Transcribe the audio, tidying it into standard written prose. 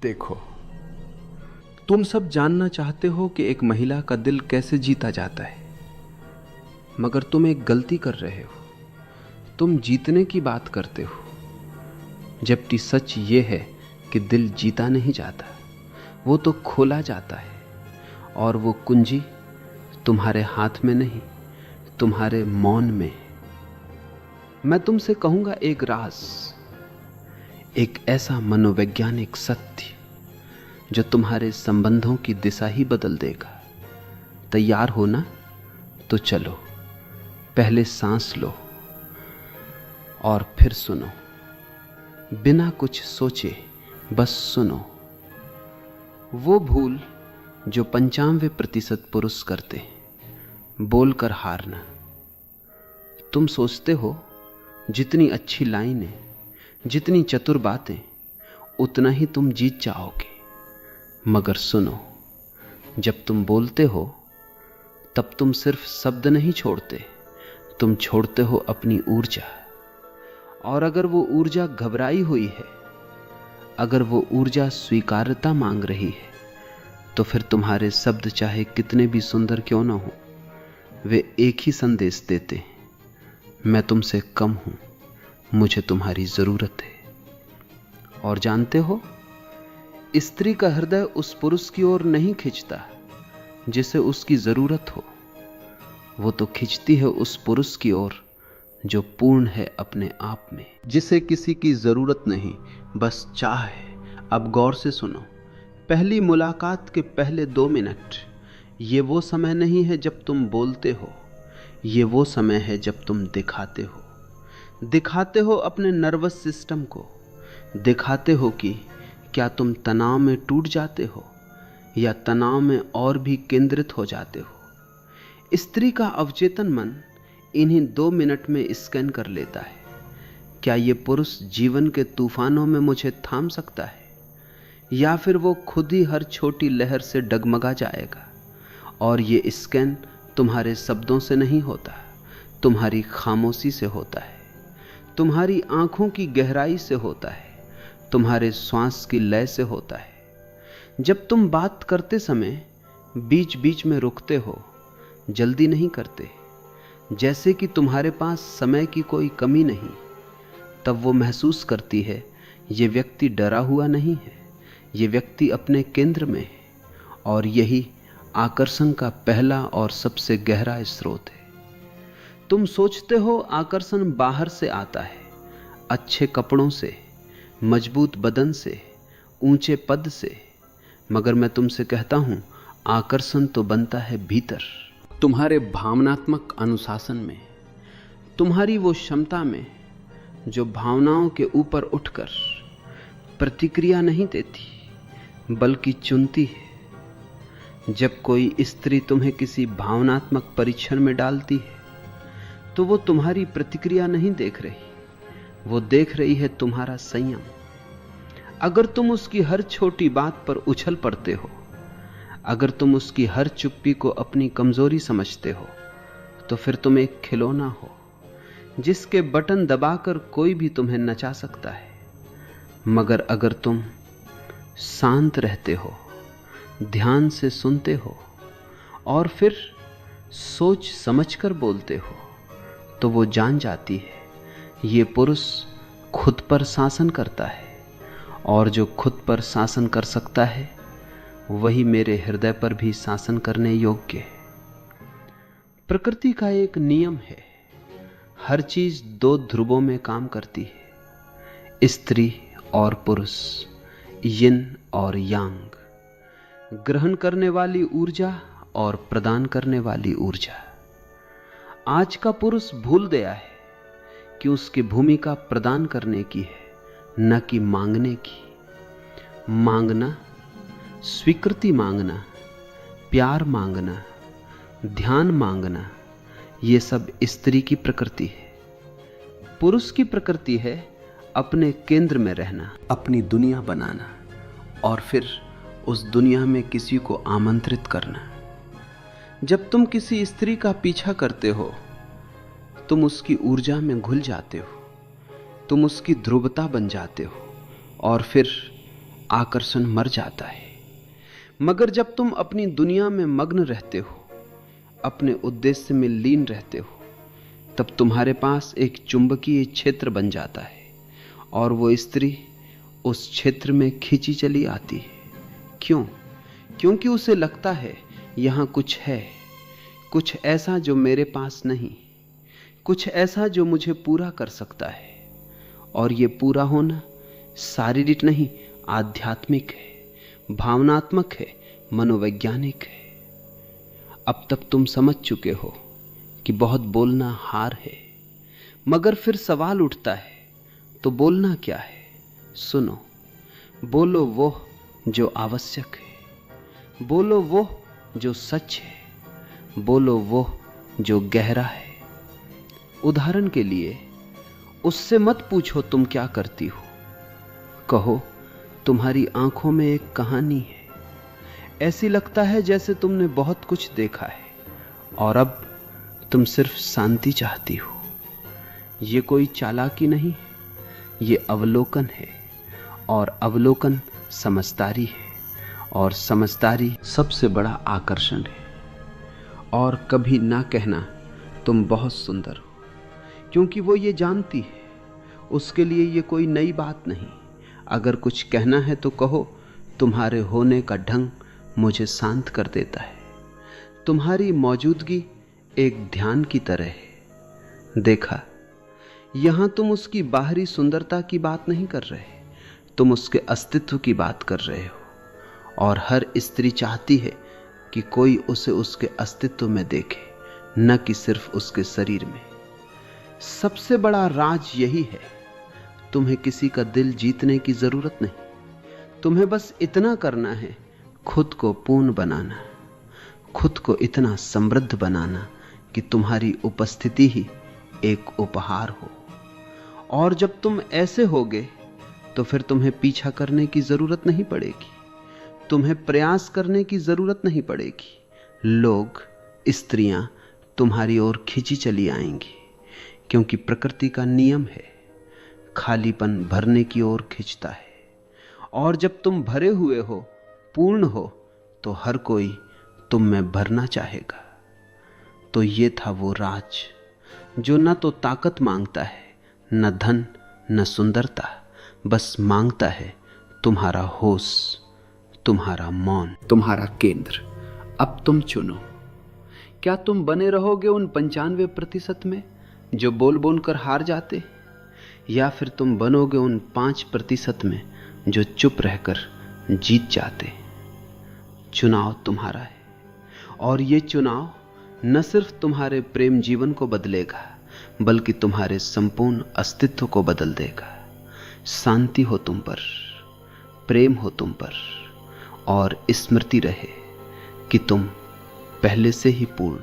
देखो, तुम सब जानना चाहते हो कि एक महिला का दिल कैसे जीता जाता है, मगर तुम एक गलती कर रहे हो। तुम जीतने की बात करते हो, जबकि सच ये है कि दिल जीता नहीं जाता, वो तो खोला जाता है। और वो कुंजी तुम्हारे हाथ में नहीं, तुम्हारे मौन में। मैं तुमसे कहूंगा एक राज, एक ऐसा मनोवैज्ञानिक सत्य जो तुम्हारे संबंधों की दिशा ही बदल देगा। तैयार हो ना? तो चलो, पहले सांस लो और फिर सुनो। बिना कुछ सोचे बस सुनो। वो भूल जो 95% पुरुष करते हैं, बोलकर हारना। तुम सोचते हो जितनी अच्छी लाइनें, जितनी चतुर बातें, उतना ही तुम जीत जाओगे। मगर सुनो, जब तुम बोलते हो तब तुम सिर्फ शब्द नहीं छोड़ते, तुम छोड़ते हो अपनी ऊर्जा। और अगर वो ऊर्जा घबराई हुई है, अगर वो ऊर्जा स्वीकार्यता मांग रही है, तो फिर तुम्हारे शब्द चाहे कितने भी सुंदर क्यों ना हो, वे एक ही संदेश देते हैं, मैं तुमसे कम हूं, मुझे तुम्हारी जरूरत है। और जानते हो, स्त्री का हृदय उस पुरुष की ओर नहीं खिंचता जिसे उसकी जरूरत हो, वो तो खिंचती है उस पुरुष की ओर जो पूर्ण है अपने आप में, जिसे किसी की जरूरत नहीं, बस चाह है। अब गौर से सुनो। पहली मुलाकात के पहले 2 मिनट, ये वो समय नहीं है जब तुम बोलते हो, ये वो समय है जब तुम दिखाते हो। दिखाते हो अपने नर्वस सिस्टम को, दिखाते हो कि क्या तुम तनाव में टूट जाते हो या तनाव में और भी केंद्रित हो जाते हो। स्त्री का अवचेतन मन इन्हीं 2 मिनट में स्कैन कर लेता है, क्या ये पुरुष जीवन के तूफानों में मुझे थाम सकता है, या फिर वो खुद ही हर छोटी लहर से डगमगा जाएगा। और ये स्कैन तुम्हारे शब्दों से नहीं होता, तुम्हारी खामोशी से होता है, तुम्हारी आंखों की गहराई से होता है, तुम्हारे श्वास की लय से होता है। जब तुम बात करते समय बीच बीच में रुकते हो, जल्दी नहीं करते, जैसे कि तुम्हारे पास समय की कोई कमी नहीं, तब वो महसूस करती है ये व्यक्ति डरा हुआ नहीं है, ये व्यक्ति अपने केंद्र में है। और यही आकर्षण का पहला और सबसे गहरा स्रोत है। तुम सोचते हो आकर्षण बाहर से आता है, अच्छे कपड़ों से, मजबूत बदन से, ऊंचे पद से, मगर मैं तुमसे कहता हूं, आकर्षण तो बनता है भीतर, तुम्हारे भावनात्मक अनुशासन में, तुम्हारी वो क्षमता में जो भावनाओं के ऊपर उठकर प्रतिक्रिया नहीं देती बल्कि चुनती है। जब कोई स्त्री तुम्हें किसी भावनात्मक परीक्षण में डालती है, तो वो तुम्हारी प्रतिक्रिया नहीं देख रही, वो देख रही है तुम्हारा संयम। अगर तुम उसकी हर छोटी बात पर उछल पड़ते हो, अगर तुम उसकी हर चुप्पी को अपनी कमजोरी समझते हो, तो फिर तुम एक खिलौना हो जिसके बटन दबाकर कोई भी तुम्हें नचा सकता है। मगर अगर तुम शांत रहते हो, ध्यान से सुनते हो और फिर सोच समझकर बोलते हो, तो वो जान जाती है ये पुरुष खुद पर शासन करता है, और जो खुद पर शासन कर सकता है वही मेरे हृदय पर भी शासन करने योग्य है। प्रकृति का एक नियम है, हर चीज 2 ध्रुवों में काम करती है, स्त्री और पुरुष, यिन और यांग, ग्रहण करने वाली ऊर्जा और प्रदान करने वाली ऊर्जा। आज का पुरुष भूल गया है कि उसकी भूमिका प्रदान करने की है, न कि मांगने की। मांगना, स्वीकृति मांगना, प्यार मांगना, ध्यान मांगना, ये सब स्त्री की प्रकृति है। पुरुष की प्रकृति है अपने केंद्र में रहना, अपनी दुनिया बनाना और फिर उस दुनिया में किसी को आमंत्रित करना। जब तुम किसी स्त्री का पीछा करते हो, तुम उसकी ऊर्जा में घुल जाते हो, तुम उसकी ध्रुवता बन जाते हो और फिर आकर्षण मर जाता है। मगर जब तुम अपनी दुनिया में मग्न रहते हो, अपने उद्देश्य में लीन रहते हो, तब तुम्हारे पास एक चुंबकीय क्षेत्र बन जाता है और वो स्त्री उस क्षेत्र में खींची चली आती है। क्यों? क्योंकि उसे लगता है यहां कुछ है, कुछ ऐसा जो मेरे पास नहीं, कुछ ऐसा जो मुझे पूरा कर सकता है। और ये पूरा होना शारीरिक नहीं, आध्यात्मिक है, भावनात्मक है, मनोवैज्ञानिक है। अब तक तुम समझ चुके हो कि बहुत बोलना हार है, मगर फिर सवाल उठता है, तो बोलना क्या है? सुनो, बोलो वो जो आवश्यक है, बोलो वो जो सच है, बोलो वो जो गहरा है। उदाहरण के लिए, उससे मत पूछो तुम क्या करती हो, कहो तुम्हारी आंखों में एक कहानी है। ऐसी लगता है जैसे तुमने बहुत कुछ देखा है और अब तुम सिर्फ शांति चाहती हो। ये कोई चालाकी नहीं, ये अवलोकन है, और अवलोकन समझदारी है, और समझदारी सबसे बड़ा आकर्षण है। और कभी ना कहना तुम बहुत सुंदर हो, क्योंकि वो ये जानती है, उसके लिए ये कोई नई बात नहीं। अगर कुछ कहना है तो कहो, तुम्हारे होने का ढंग मुझे शांत कर देता है। तुम्हारी मौजूदगी एक ध्यान की तरह है। देखा, यहां तुम उसकी बाहरी सुंदरता की बात नहीं कर रहे, तुम उसके अस्तित्व की बात कर रहे हो। और हर स्त्री चाहती है कि कोई उसे उसके अस्तित्व में देखे, न कि सिर्फ उसके शरीर में। सबसे बड़ा राज यही है, तुम्हें किसी का दिल जीतने की जरूरत नहीं। तुम्हें बस इतना करना है, खुद को पूर्ण बनाना, खुद को इतना समृद्ध बनाना कि तुम्हारी उपस्थिति ही एक उपहार हो। और जब तुम ऐसे होगे तो फिर तुम्हें पीछा करने की जरूरत नहीं पड़ेगी, तुम्हें प्रयास करने की जरूरत नहीं पड़ेगी। लोग, स्त्रियां तुम्हारी ओर खींची चली आएंगी, क्योंकि प्रकृति का नियम है, खालीपन भरने की ओर खींचता है। और जब तुम भरे हुए हो, पूर्ण हो, तो हर कोई तुम में भरना चाहेगा। तो ये था वो राज जो न तो ताकत मांगता है, न धन, न सुंदरता, बस मांगता है तुम्हारा होश, तुम्हारा मौन, तुम्हारा केंद्र। अब तुम चुनो, क्या तुम बने रहोगे उन 95% में जो बोल बोल कर हार जाते, या फिर तुम बनोगे उन 5% में जो चुप रहकर जीत जाते? चुनाव तुम्हारा है, और ये चुनाव न सिर्फ तुम्हारे प्रेम जीवन को बदलेगा, बल्कि तुम्हारे संपूर्ण अस्तित्व को बदल देगा। शांति हो तुम पर, प्रेम हो तुम पर, और स्मृति रहे कि तुम पहले से ही पूर्ण